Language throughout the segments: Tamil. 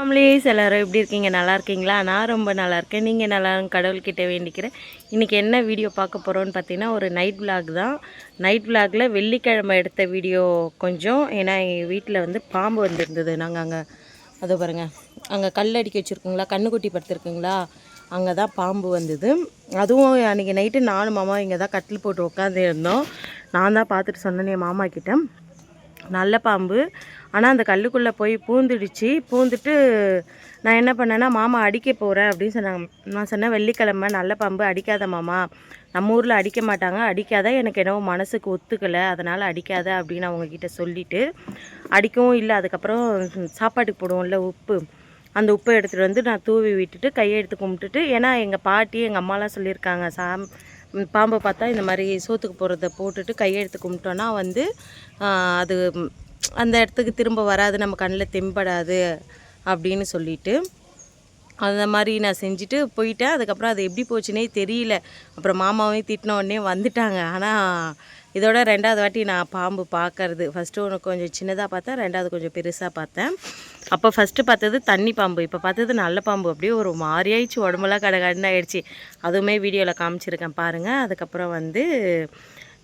ஃபேமிலிஸ் எல்லோரும் எப்படி இருக்கீங்க? நல்லா இருக்கீங்களா? நான் ரொம்ப நல்லா இருக்கேன். நீங்கள் நல்லா கடவுள்கிட்ட வேண்டிக்கிறேன். இன்றைக்கி என்ன வீடியோ பார்க்க போகிறோன்னு பார்த்தீங்கன்னா, ஒரு நைட் விலாக் தான். நைட் விலாகில் வெள்ளிக்கிழமை எடுத்த வீடியோ கொஞ்சம். ஏன்னா எங்கள் வீட்டில் வந்து பாம்பு வந்துருந்தது. நாங்கள் அங்கே அதை பாருங்கள், அங்கே கல் அடிக்க வச்சுருக்குங்களா, கண்ணுக்குட்டி படுத்துருக்குங்களா, அங்கே தான் பாம்பு வந்தது. அதுவும் அன்றைக்கி நைட்டு நானும் மாமா இங்கே தான் கட்டில் போட்டு உட்காந்து இருந்தோம். நான் தான் பார்த்துட்டு சொன்னேன் என் மாமா கிட்ட, நல்ல பாம்பு, ஆனால் அந்த கல்லுக்குள்ளே போய் பூந்துட்டு நான் என்ன பண்ணேன்னா, மாமா அடிக்க போகிறேன் அப்படின்னு சொன்னாங்க. நான் சொன்னேன், வெள்ளிக்கிழமை நல்ல பாம்பு அடிக்காத மாமா, நம்ம ஊரில் அடிக்க மாட்டாங்க, அடிக்காத, எனக்கு என்னவோ மனசுக்கு ஒத்துக்கலை, அதனால் அடிக்காத அப்படின்னு அவங்கக்கிட்ட சொல்லிவிட்டு அடிக்கவும் இல்லை. அதுக்கப்புறம் சாப்பாட்டுக்கு போடுவோம்ல உப்பு, அந்த உப்பை எடுத்துகிட்டு வந்து நான் தூவி விட்டுட்டு கையெடுத்து கும்பிட்டுட்டு, ஏன்னா எங்கள் பாட்டி எங்கள் அம்மாலாம் சொல்லியிருக்காங்க, பாம்பை பார்த்தா இந்த மாதிரி சோத்துக்கு போகிறத போட்டுட்டு கையெடுத்து கும்பிட்டோன்னா வந்து அது அந்த இடத்துக்கு திரும்ப வராது, நம்ம கண்ணில் தென்படாது அப்படின்னு சொல்லிட்டு அந்த மாதிரி நான் செஞ்சுட்டு போயிட்டேன். அதுக்கப்புறம் அது எப்படி போச்சுன்னே தெரியல. அப்புறம் மாமாவையும் திட்டின உடனே வந்துட்டாங்க. ஆனால் இதோட 2வது வாட்டி நான் பாம்பு பார்க்கறது. ஃபஸ்ட்டு ஒன்று கொஞ்சம் சின்னதாக பார்த்தேன், 2வது கொஞ்சம் பெருசாக பார்த்தேன். அப்போ ஃபஸ்ட்டு பார்த்தது தண்ணி பாம்பு, இப்போ பார்த்தது நல்ல பாம்பு. அப்படியே ஒரு மாதிரியாயிடுச்சு, உடம்புலாம் கடகடன்னு ஆயிடுச்சு. அதுவுமே வீடியோவில் காமிச்சிருக்கேன் பாருங்கள். அதுக்கப்புறம் வந்து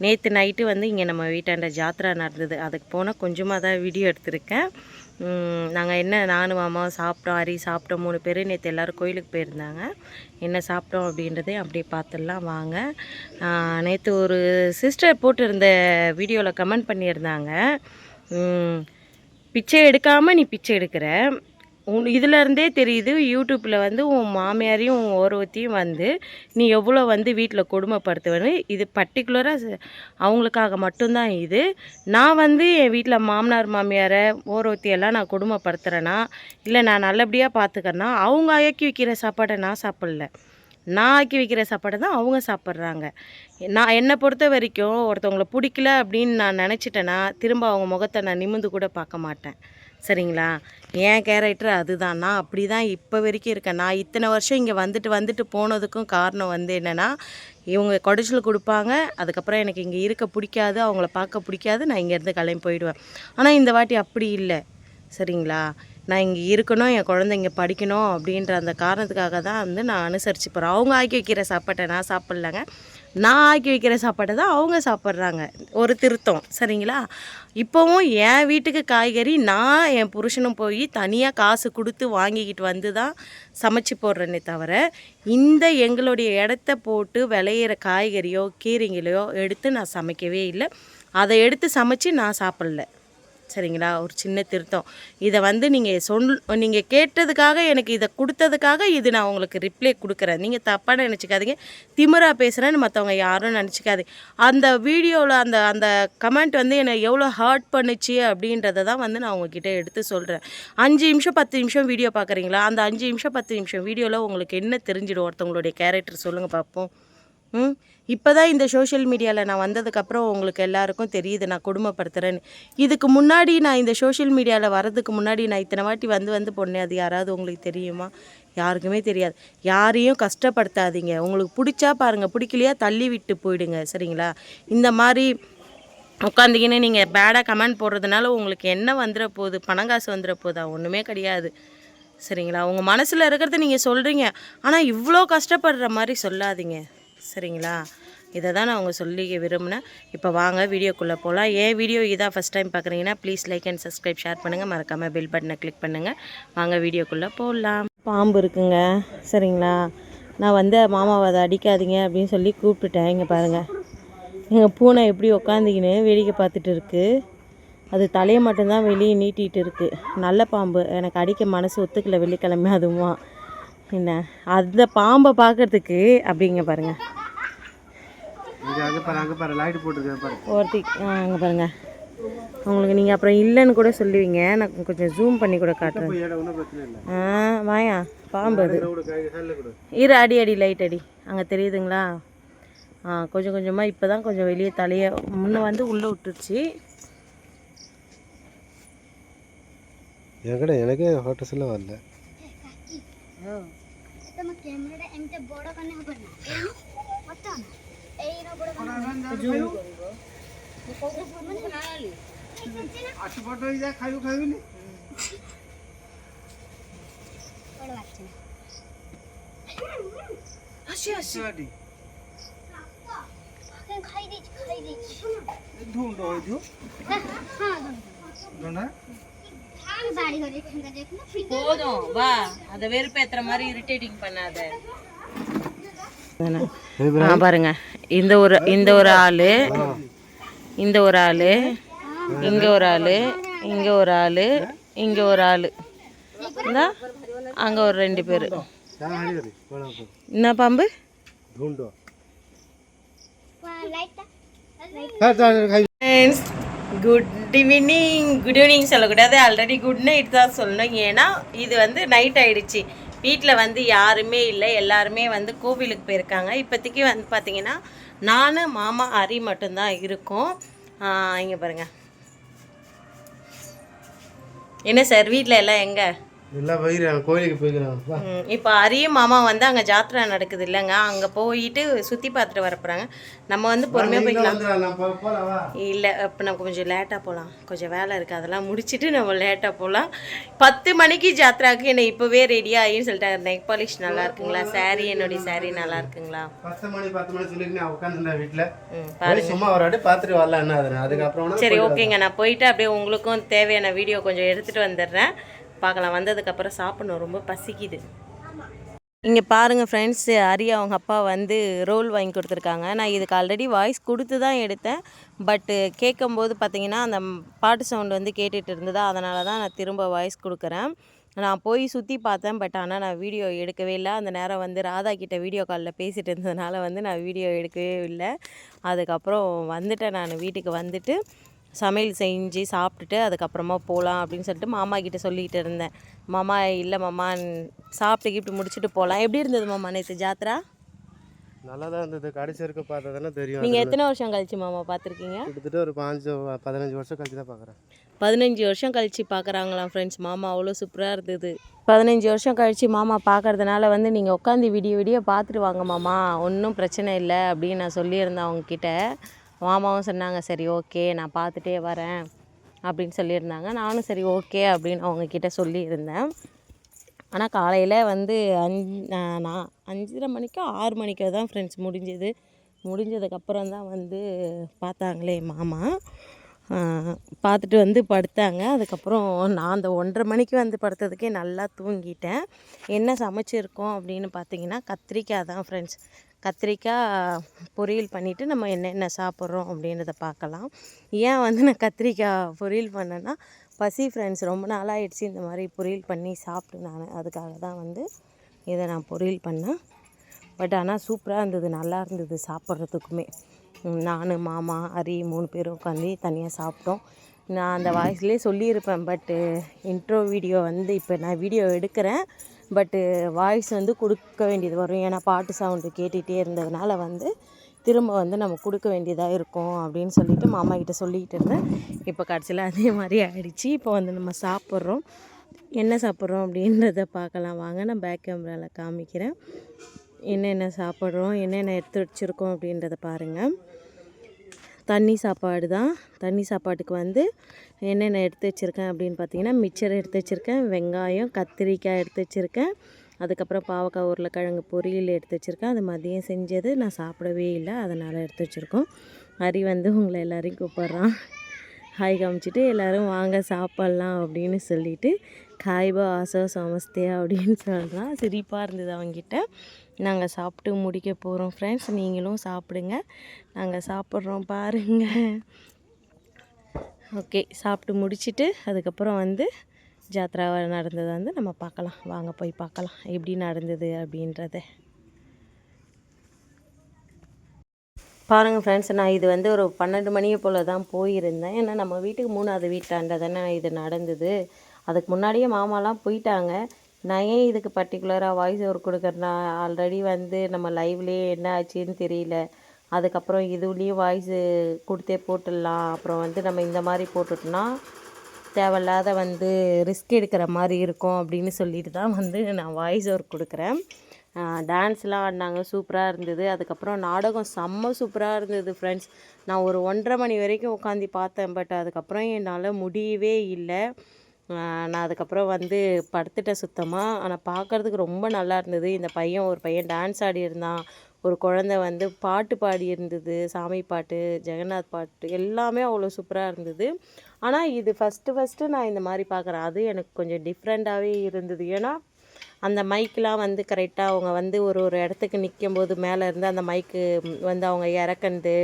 நேற்று நைட்டு வந்து இங்கே நம்ம வீட்டாண்ட ஜாத்ரா நடந்தது, அதுக்கு போனால் கொஞ்சமாக தான் வீடியோ எடுத்திருக்கேன். நாங்கள் நானும் மாமாவும் சாப்பிட்டோம், அரி சாப்பிட்டோம், 3 பேர். நேற்று எல்லோரும் கோயிலுக்கு போயிருந்தாங்க. என்ன சாப்பிட்டோம் அப்படின்றதே அப்படியே பார்த்துடலாம் வாங்க. நேற்று ஒரு சிஸ்டர் போட்டிருந்த வீடியோவில் கமெண்ட் பண்ணியிருந்தாங்க, பிச்சை எடுக்காமல் நீ பிச்சை எடுக்கிற, இதிலருந்தே தெரியுது யூடியூப்பில் வந்து உன் மாமியாரையும் உன் ஓரவத்தையும் வந்து நீ எவ்வளோ வந்து வீட்டில் கொடுமைப்படுத்துவேன்னு. இது பர்டிகுலராக அவங்களுக்காக மட்டும்தான் இது. நான் வந்து என் வீட்டில் மாமனார் மாமியாரை ஓரவத்தையெல்லாம் நான் கொடுமைப்படுத்துகிறேன்னா, இல்லை நான் நல்லபடியாக பார்த்துக்கிறேன்னா, அவங்க ஆக்கி வைக்கிற சாப்பாடை நான் சாப்பிட்ல, நான் ஆக்கி வைக்கிற சாப்பாடை தான் அவங்க சாப்பிட்றாங்க. நான் என்னை பொறுத்த வரைக்கும் ஒருத்தவங்களை பிடிக்கல அப்படின்னு நான் நினச்சிட்டேன்னா திரும்ப அவங்க முகத்தை நான் நிமிந்து கூட பார்க்க மாட்டேன். சரிங்களா? என் கேரக்டர் அதுதான். நான் அப்படி தான் இப்போ வரைக்கும் இருக்கேன். நான் இத்தனை வருஷம் இங்கே வந்துட்டு போனதுக்கும் காரணம் வந்து என்னென்னா, இவங்க குடைச்சல் கொடுப்பாங்க, அதுக்கப்புறம் எனக்கு இங்கே இருக்க பிடிக்காது, அவங்கள பார்க்க பிடிக்காது, நான் இங்கேருந்து கிளம்பி போயிடுவேன். ஆனால் இந்த வாட்டி அப்படி இல்லை. சரிங்களா? நான் இங்கே இருக்கணும், என் குழந்தை இங்கே படிக்கணும் அப்படின்ற அந்த காரணத்துக்காக தான் வந்து நான் அனுசரித்து போகிறேன். அவங்க ஆக்கி வைக்கிற சாப்பாட்டை நான் சாப்பிட்லங்க, நான் ஆக்கி வைக்கிற சாப்பாட்டை தான் அவங்க சாப்பிட்றாங்க. ஒரு திருத்தம். சரிங்களா? இப்போவும் என் வீட்டுக்கு காய்கறி நான் என் புருஷனும் போய் தனியாக காசு கொடுத்து வாங்கிக்கிட்டு வந்து தான் சமைச்சு போடுறேன்னே தவிர, இந்த எங்களுடைய இடத்த போட்டு விளையிற காய்கறியோ கீரைங்களையோ எடுத்து நான் சமைக்கவே இல்லை. அதை எடுத்து சமைச்சு நான் சாப்பிட்ல. சரிங்களா? ஒரு சின்ன திருத்தம். இதை வந்து நீங்கள் கேட்டதுக்காக, எனக்கு இதை கொடுத்ததுக்காக இது நான் உங்களுக்கு ரிப்ளை கொடுக்குறேன். நீங்கள் தப்பாக நினச்சிக்காதீங்க, திமிராக பேசுகிறேன்னு மற்றவங்க யாரும் நினச்சிக்காதீங்க. அந்த வீடியோவில் அந்த கமெண்ட் வந்து என்னை எவ்வளோ ஹர்ட் பண்ணுச்சு அப்படின்றத தான் வந்து நான் உங்ககிட்ட எடுத்து சொல்கிறேன். 5 நிமிஷம் 10 நிமிஷம் வீடியோ பார்க்குறீங்களா? அந்த 5 நிமிஷம் 10 நிமிஷம் வீடியோவில் உங்களுக்கு என்ன தெரிஞ்சிடும் ஒருத்தவங்களுடைய கேரக்டர்? சொல்லுங்கள் பார்ப்போம். இப்போ தான் இந்த சோஷியல் மீடியாவில் நான் வந்ததுக்கப்புறம் உங்களுக்கு எல்லாருக்கும் தெரியுது நான் கொடுமைப்படுத்துகிறேன்னு. இதுக்கு முன்னாடி நான் இந்த சோஷியல் மீடியாவில் வர்றதுக்கு முன்னாடி நான் இத்தனை வாட்டி வந்து போனேன். அது யாராவது உங்களுக்கு தெரியுமா? யாருக்குமே தெரியாது. யாரையும் கஷ்டப்படுத்தாதீங்க. உங்களுக்கு பிடிச்சா பாருங்கள், பிடிக்கலையா தள்ளி விட்டு போயிடுங்க. சரிங்களா? இந்த மாதிரி உட்காந்திக்கின்னு நீங்கள் பேடாக கமெண்ட் போடுறதுனால உங்களுக்கு என்ன வந்துட போகுது? பணங்காசு வந்துட போகுதா? ஒன்றுமே கிடையாது. சரிங்களா? உங்கள் மனசில் இருக்கிறத நீங்கள் சொல்கிறீங்க, ஆனால் இவ்வளோ கஷ்டப்படுற மாதிரி சொல்லாதீங்க. சரிங்களா? இதை தான் நான் அவங்க சொல்லி விரும்பினேன். இப்போ வாங்க வீடியோக்குள்ளே போகலாம். ஏன் வீடியோ இதான் ஃபஸ்ட் டைம் பார்க்குறீங்கன்னா please like and subscribe, share பண்ணுங்கள், மறக்காமல் பெல் பட்டனை கிளிக் பண்ணுங்கள். வாங்க வீடியோக்குள்ளே போகலாம். பாம்பு இருக்குங்க. சரிங்களா? நான் வந்து மாமாவை அதை அடிக்காதீங்க அப்படின்னு சொல்லி கூப்பிட்டுட்டேன். இங்கே பாருங்கள், எங்கள் பூனை எப்படி உக்காந்திக்கின்னு வேடிக்கை பார்த்துட்டு இருக்குது. அது தலையை மட்டும்தான் வெளியே நீட்டிகிட்டு இருக்குது. நல்ல பாம்பு, எனக்கு அடிக்க மனசு ஒத்துக்கல வெள்ளிக்கிழமை. அதுவும் என்ன அந்த பாம்பை பார்க்குறதுக்கு அப்படிங்க பாருங்கள், ஒருத்தி அங்கே பாருங்கள். உங்களுக்கு நீங்கள் அப்புறம் இல்லைன்னு கூட சொல்லுவீங்க, நான் கொஞ்சம் ஜூம் பண்ணி கூட காட்டுறேன். வாயா பாம்பு அது. அடி லைட் அடி, அங்கே தெரியுதுங்களா? கொஞ்சம் கொஞ்சமாக இப்போ தான் கொஞ்சம் வெளியே தலையை முன்னே வந்து உள்ளே விட்டுருச்சு. எனக்கே ஃபோட்டோஸ்லாம் வரல. अशी अशी போதும் வா, அதை வெறுப்பேத்துற மாதிரி இரிட்டேட்டிங் பண்ணாத. பாருங்க, இந்த ஒரு ஆளு, இந்த ஒரு ஆளு, இங்க ஒரு ஆளு, இங்க ஒரு ஆளு, இங்க ஒரு ஆளு, அங்க ஒரு 2 பேரு. என்ன பாம்பு? குட் ஈவினிங் சொல்லக்கூடாது, ஆல்ரெடி குட் நைட் தான் சொல்லணும். ஏன்னா இது வந்து நைட் ஆயிடுச்சு. வீட்டில் வந்து யாருமே இல்லை, எல்லாருமே வந்து கோவிலுக்கு போயிருக்காங்க. இப்போதைக்கு வந்து பார்த்தீங்கன்னா நான், மாமா, ஹரி மட்டும்தான் இருக்கோம். இங்கே பாருங்கள். என்ன சார், வீட்டில் எல்லாம் எங்கே? எல்லாம் கோயிலுக்கு போய்க்கிறாங்க. இப்போ ஹரியும் மாமா வந்து அங்கே ஜாத்ரா நடக்குது இல்லைங்க, அங்கே போயிட்டு சுற்றி பார்த்துட்டு வர போகிறாங்க. நம்ம வந்து பொறுமையாக போய்க்கலாம். இல்லை, இப்போ நம்ம கொஞ்சம் லேட்டாக போகலாம், கொஞ்சம் வேலை இருக்குது, அதெல்லாம் முடிச்சுட்டு நம்ம லேட்டாக போகலாம். 10 மணிக்கு ஜாத்ராவுக்கு என்னை இப்போவே ரெடியாக ஆகின்னு சொல்லிட்டாங்க. நெக் பாலிஷ் நல்லா இருக்குங்களா, சாரீ, என்னுடைய சாரீ நல்லா இருக்குங்களா? 10 மணி சொல்லிட்டு நான் உட்காந்துருந்தேன் வீட்டில். பாருங்க, சும்மா ஒரு வாட்டி பார்த்துட்டு வரலாம், அதுக்கப்புறம் சரி ஓகேங்க. நான் போயிட்டு அப்படியே உங்களுக்கும் தேவையான வீடியோ கொஞ்சம் எடுத்துகிட்டு வந்துடுறேன். பார்க்கலாம், வந்ததுக்கப்புறம் சாப்பிடணும், ரொம்ப பசிக்குது. இங்கே பாருங்கள் ஃப்ரெண்ட்ஸ், ஹரி அவங்க அப்பா வந்து ரோல் வாங்கி கொடுத்துருக்காங்க. நான் இதுக்கு ஆல்ரெடி வாய்ஸ் கொடுத்து தான் எடுத்தேன். பட்டு கேட்கும்போது பார்த்தீங்கன்னா அந்த பாட்டு சவுண்டு வந்து கேட்டுகிட்டு இருந்ததா, அதனால தான் நான் திரும்ப வாய்ஸ் கொடுக்குறேன். நான் போய் சுற்றி பார்த்தேன், பட் ஆனால் நான் வீடியோ எடுக்கவே இல்லை. அந்த நேரம் வந்து ராதா கிட்ட வீடியோ காலில் பேசிகிட்டு இருந்ததுனால வந்து நான் வீடியோ எடுக்கவே இல்லை. அதுக்கப்புறம் வந்துட்டேன், நான் வீட்டுக்கு வந்துட்டு சமையல் செஞ்சு சாப்பிட்டுட்டு அதுக்கப்புறமா போகலாம் அப்படின்னு சொல்லிட்டு மாமா கிட்டே சொல்லிகிட்டு இருந்தேன். மாமா இல்லை மாமா, சாப்பிட்டு கிப்ட்டு முடிச்சுட்டு போகலாம். எப்படி இருந்தது மாமா நேற்று ஜாத்ரா? நல்லா தான் இருந்தது. கடைசி இருக்க பார்த்ததானே தெரியும். நீங்கள் எத்தனை வருஷம் கழிச்சு மாமா பார்த்துருக்கீங்க? கிட்டத்தட்ட ஒரு 15 வருஷம் கழிச்சு தான் பார்க்குறேன். 15 வருஷம் கழிச்சு பார்க்குறாங்களாம் ஃப்ரெண்ட்ஸ். மாமா அவ்வளோ சூப்பராக இருந்தது. 15 வருஷம் கழிச்சு மாமா பார்க்கறதுனால வந்து நீங்கள் உட்காந்து விடிய பார்த்துட்டு வாங்க மாமா, ஒன்றும் பிரச்சனை இல்லை அப்படின்னு நான் சொல்லியிருந்தேன் அவங்கக்கிட்ட. மாமாவும் சொன்னாங்க சரி ஓகே நான் பார்த்துட்டே வரேன் அப்படின்னு சொல்லியிருந்தாங்க. நானும் சரி ஓகே அப்படின்னு அவங்கக்கிட்ட சொல்லியிருந்தேன். ஆனால் காலையில் வந்து நான் 5:30 மணிக்கோ 6 மணிக்கோ தான் ஃப்ரெண்ட்ஸ் முடிஞ்சதுக்கப்புறம் தான் வந்து பார்த்தாங்களே மாமா. பார்த்துட்டு வந்து படுத்தாங்க. அதுக்கப்புறம் நான் அந்த 1:30 மணிக்கு வந்து படுத்ததுக்கே நல்லா தூங்கிட்டேன். என்ன சமைச்சிருக்கோம் அப்படின்னு பார்த்தீங்கன்னா கத்திரிக்காய் தான் ஃப்ரெண்ட்ஸ். கத்திரிக்காய் பொரியல் பண்ணிவிட்டு நம்ம என்னென்ன சாப்பிட்றோம் அப்படின்றத பார்க்கலாம். ஏன் வந்து நான் கத்திரிக்காய் பொரியல் பண்ணேன்னா பசி ஃப்ரெண்ட்ஸ், ரொம்ப நாளாகிடுச்சு இந்த மாதிரி பொரியல் பண்ணி சாப்பிட்டு நான், அதுக்காக தான் வந்து இதை நான் பொரியல் பண்ணேன். பட் ஆனால் சூப்பராக இருந்தது, நல்லா இருந்தது சாப்பிட்றதுக்குமே. நான், மாமா, ஹரி 3 பேரும் உட்காந்து தனியாக சாப்பிட்டோம். நான் அந்த வாய்ஸ்லேயே சொல்லியிருப்பேன், பட்டு இன்ட்ரோ வீடியோ வந்து இப்போ நான் வீடியோ எடுக்கிறேன், பட்டு வாய்ஸ் வந்து கொடுக்க வேண்டியது வரும். ஏன்னா பாட்டு சவுண்டு கேட்டுகிட்டே இருந்ததுனால வந்து திரும்ப வந்து நம்ம கொடுக்க வேண்டியதாக இருக்கும் அப்படின்னு சொல்லிவிட்டு மாமா கிட்டே சொல்லிக்கிட்டு இருந்தேன். இப்போ கடைசியில் அதே மாதிரி ஆகிடுச்சி. இப்போ வந்து நம்ம சாப்பிட்றோம், என்ன சாப்பிட்றோம் அப்படின்றத பார்க்கலாம் வாங்க. நான் பேக் கேமராவில் காமிக்கிறேன் என்னென்ன சாப்பிட்றோம், என்னென்ன எடுத்து வச்சுருக்கோம் அப்படின்றத பாருங்கள். தண்ணி சாப்பாடு தான். தண்ணி சாப்பாட்டுக்கு வந்து என்னென்ன எடுத்து வச்சுருக்கேன் அப்படின்னு பார்த்தீங்கன்னா மிச்சர் எடுத்து வச்சுருக்கேன், வெங்காயம், கத்திரிக்காய் எடுத்து வச்சுருக்கேன், அதுக்கப்புறம் பாவக்காய், உருளைக்கிழங்கு பொரியல் எடுத்து வச்சுருக்கேன். அது மதியம் செஞ்சது, நான் சாப்பிடவே இல்லை, அதனால் எடுத்து வச்சுருக்கோம். ஹரி வந்து உங்களை எல்லோரையும் கூப்பிட்றான், ஹாய் காமிச்சிட்டு எல்லோரும் வாங்க சாப்பிட்லாம் அப்படின்னு சொல்லிவிட்டு காய்பா ஆசோ சமஸ்தே அப்படின்னு சொல்கிறான். சிரிப்பாக இருந்தது அவங்கிட்ட. நாங்கள் சாப்பிட்டு முடிக்க போகிறோம் ஃப்ரெண்ட்ஸ், நீங்களும் சாப்பிடுங்க. நாங்கள் சாப்பிட்றோம் பாருங்கள். ஓகே, சாப்பிட்டு முடிச்சுட்டு அதுக்கப்புறம் வந்து ஜாத்ரா நடந்ததை வந்து நம்ம பார்க்கலாம் வாங்க, போய் பார்க்கலாம் எப்படி நடந்தது அப்படின்றத பாருங்கள் ஃப்ரெண்ட்ஸ். நான் இது வந்து ஒரு 12 மணியை போல் தான் போயிருந்தேன். ஏன்னா நம்ம வீட்டுக்கு 3வது வீட்டாண்ட தானே இது நடந்தது. அதுக்கு முன்னாடியே மாமாலாம் போயிட்டாங்க. நான் ஏன் இதுக்கு பர்டிகுலராக வாய்ஸ் ஓவர் கொடுக்குறேன்னா, ஆல்ரெடி வந்து நம்ம லைவ்லேயே என்ன ஆச்சுன்னு தெரியல, அதுக்கப்புறம் இதுலேயும் வாய்ஸு கொடுத்தே போட்டுடலாம், அப்புறம் வந்து நம்ம இந்த மாதிரி போட்டுட்டோம்னா தேவையில்லாத வந்து ரிஸ்க் எடுக்கிற மாதிரி இருக்கும் அப்படின்னு சொல்லிட்டு தான் வந்து நான் வாய்ஸ் ஓவர் கொடுக்குறேன். டான்ஸ்லாம் ஆடினாங்க, சூப்பராக இருந்தது. அதுக்கப்புறம் நாடகம் செம்ம சூப்பராக இருந்தது ஃப்ரெண்ட்ஸ். நான் ஒரு 1:30 மணி வரைக்கும் உட்காந்து பார்த்தேன், பட் அதுக்கப்புறம் என்னால் முடியவே இல்லை. நான் அதுக்கப்புறம் வந்து படுத்துட்டேன் சுத்தமாக. ஆனால் பார்க்குறதுக்கு ரொம்ப நல்லா இருந்தது. இந்த பையன் ஒரு பையன் டான்ஸ் ஆடியிருந்தான். ஒரு குழந்தை வந்து பாட்டு பாடி இருந்தது. சாமி பாட்டு, ஜெகநாத் பாட்டு எல்லாமே அவ்வளோ சூப்பராக இருந்தது. ஆனால் இது ஃபஸ்ட்டு நான் இந்த மாதிரி பார்க்குறேன். அது எனக்கு கொஞ்சம் டிஃப்ரெண்ட்டாகவே இருந்தது. ஏன்னா அந்த மைக்கெலாம் வந்து கரெக்டாக அவங்க வந்து ஒரு ஒரு இடத்துக்கு நிற்கும்போது மேலே இருந்து அந்த மைக்கு வந்து அவங்க இறக்குனது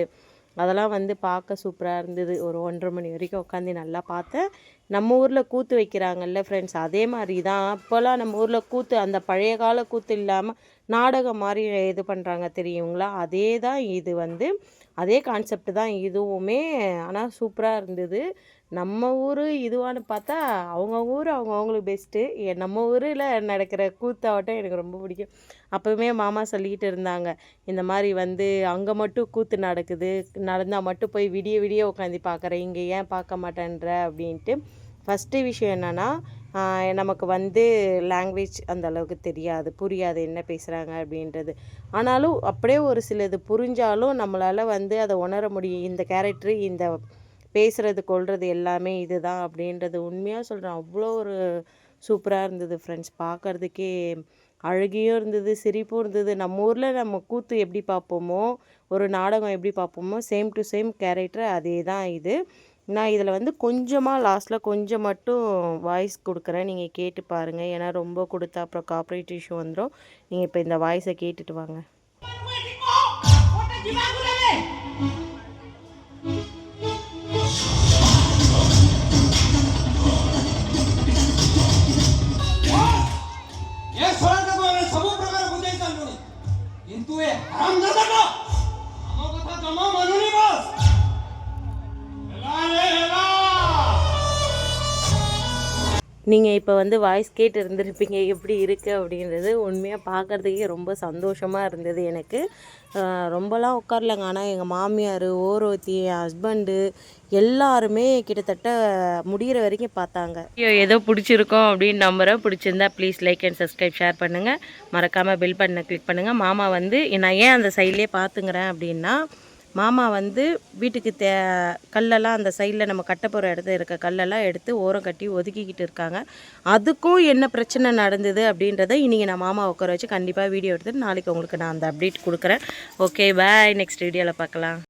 அதெல்லாம் வந்து பார்க்க சூப்பராக இருந்தது. ஒரு 1:30 மணி வரைக்கும் உட்காந்து நல்லா பார்த்தேன். நம்ம ஊரில் கூத்து வைக்கிறாங்கல்ல ஃப்ரெண்ட்ஸ், அதே மாதிரி தான் அப்போல்லாம் நம்ம ஊரில் கூத்து அந்த பழைய கால கூத்து இல்லாமல் நாடகம் மாதிரி இது பண்ணுறாங்க தெரியுங்களா? அதே தான் இது வந்து அதே கான்செப்ட் தான் இதுவுமே. ஆனால் சூப்பராக இருந்தது. நம்ம ஊர் இதுவான்னு பார்த்தா அவங்கவுங்க ஊர் அவங்கவுங்களுக்கு பெஸ்ட்டு. நம்ம ஊரில் நடக்கிற கூத்தாவட்டம் எனக்கு ரொம்ப பிடிக்கும். அப்போவுமே மாமா சொல்லிக்கிட்டு இருந்தாங்க, இந்த மாதிரி வந்து அங்கே மட்டும் கூத்து நடக்குது, நடந்தால் மட்டும் போய் விடிய விடிய உட்காந்து பார்க்குறேன், இங்கே ஏன் பார்க்க மாட்டேன்ற அப்படின்ட்டு. ஃபஸ்ட்டு விஷயம் என்னென்னா, நமக்கு வந்து லாங்குவேஜ் அந்த அளவுக்கு தெரியாது, புரியாது என்ன பேசுகிறாங்க அப்படின்றது. ஆனாலும் அப்படியே ஒரு சிலது புரிஞ்சாலும் நம்மளால் வந்து அதை உணர முடியும். இந்த கேரக்டரு இந்த பேசுகிறது கொள்வது எல்லாமே இதுதான் அப்படின்றது உண்மையாக சொல்கிறேன். அவ்வளோ ஒரு சூப்பராக இருந்தது ஃப்ரெண்ட்ஸ். பார்க்குறதுக்கே அழகியும் இருந்தது, சிரிப்பும் இருந்தது. நம்ம ஊரில் நம்ம கூத்து எப்படி பார்ப்போமோ, ஒரு நாடகம் எப்படி பார்ப்போமோ, சேம் டு சேம் கேரக்டர் அதே தான் இது. நான் இதில் வந்து கொஞ்சமாக லாஸ்ட்டில் கொஞ்சம் மட்டும் வாய்ஸ் கொடுக்குறேன், நீங்கள் கேட்டு பாருங்கள். ஏன்னா ரொம்ப கொடுத்தா அப்புறம் காப்பரேட் இஷ்யூ வந்துடும். நீங்கள் இப்போ இந்த வாய்ஸை கேட்டுட்டு வாங்க. நீங்கள் இப்போ வந்து வாய்ஸ் கேட்டு இருந்திருப்பீங்க எப்படி இருக்குது அப்படின்றது. உண்மையாக பார்க்குறதுக்கே ரொம்ப சந்தோஷமாக இருந்தது எனக்கு. ரொம்பலாம் உட்காரலங்க. ஆனால் எங்கள் மாமியார், ஓரோத்தி, என் ஹஸ்பண்டு எல்லாருமே கிட்டத்தட்ட முடிகிற வரைக்கும் பார்த்தாங்க. ஏதோ பிடிச்சிருக்கோம் அப்படின்னு நம்புகிறேன். பிடிச்சிருந்தா please like and subscribe, share பண்ணுங்கள். மறக்காமல் பெல் பட்டனை கிளிக் பண்ணுங்கள். மாமா வந்து நான் ஏன் அந்த சைட்லேயே பார்த்துங்கிறேன் அப்படின்னா, மாமா வந்து வீட்டுக்கு கல்லெல்லாம் அந்த சைடில் நம்ம கட்ட போகிற இடத்துல இருக்க கல்லெல்லாம் எடுத்து ஓரம் கட்டி ஒதுக்கிக்கிட்டு இருக்காங்க. அதுக்கும் என்ன பிரச்சனை நடந்தது அப்படின்றத இன்றைக்கி நான் மாமா உட்கார வச்சு கண்டிப்பாக வீடியோ எடுத்துட்டு நாளைக்கு உங்களுக்கு நான் அந்த அப்டேட் கொடுக்குறேன். ஓகே பாய், நெக்ஸ்ட் வீடியோவில் பார்க்கலாம்.